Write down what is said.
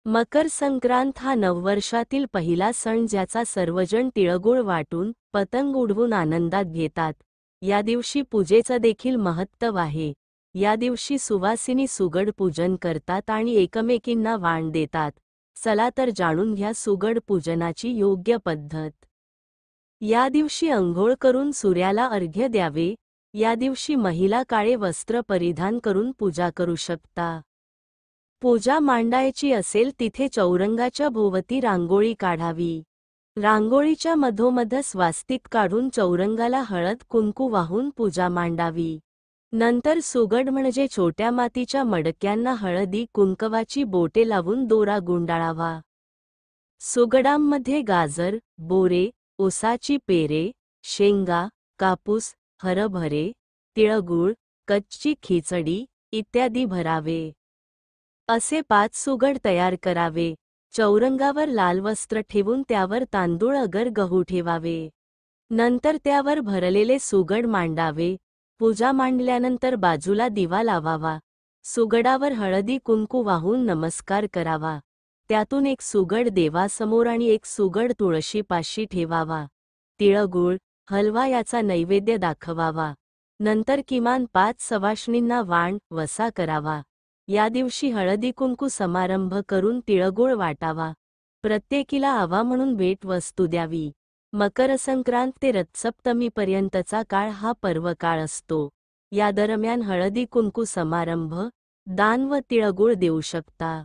मकर संक्रांत हा नववर्षातील पहिला सण ज्याचा सर्वजण तिळगुळ वाटून पतंग उडवून आनंदात घेतात। या दिवशी पूजेचं देखील महत्त्व आहे। या दिवशी सुवासिनी सुगड पूजन करतात आणि एकमेकींना वाण देतात। चला तर जाणून घ्या सुगड पूजनाची योग्य पद्धत। या दिवशी अंघोळ करून सूर्याला अर्घ्य द्यावे। या दिवशी महिला काळे वस्त्र परिधान करून पूजा करू शकता। पूजा मांडायची असेल तिथे चौरंगाच्या भोवती रांगोळी काढावी। रांगोळीच्या मधोमध स्वास्तिक काढून चौरंगाला हळद कुंकू वाहून पूजा मांडावी। नंतर सुगड म्हणजे छोट्या मातीच्या मडक्यांना हळदी कुंकवाची बोटे लावून दोरा गुंडाळावा। सुगडांमध्ये गाजर, बोरे, ऊसाची पेरे, शेंगा, कापूस, हरभरे, तिळगुळ, कच्ची खिचडी इत्यादी भरावे। असे 5 सुगड तयार करावे। चौरंगावर लाल वस्त्र ठेवून त्यावर तांदूळ अगर गहू ठेवावे। नंतर त्यावर भरलेले सुगड मांडावे। पूजा मांडल्यानंतर बाजूला दिवा लावावा। सुगडावर हळदी कुंकू वाहून नमस्कार करावा। त्यातून एक सुगड देवासमोर आणि एक सुगड तुळशीपाशी ठेवावा। तिळगुळ, हलवा याचा नैवेद्य दाखवावा। नंतर किमान 5 सवाष्णींना वाण वसा करावा। या दिवशी हळदी कुंकू समारंभ करून तिळगुळ वाटावा। प्रत्येकीला आवा म्हणून भेट वस्तू द्यावी। मकर संक्रांत ते रथसप्तमीपर्यंतचा काळ हा पर्वकाळ असतो। या दरम्यान हळदी कुंकू समारंभ, दान व तिळगुळ देऊ शकता।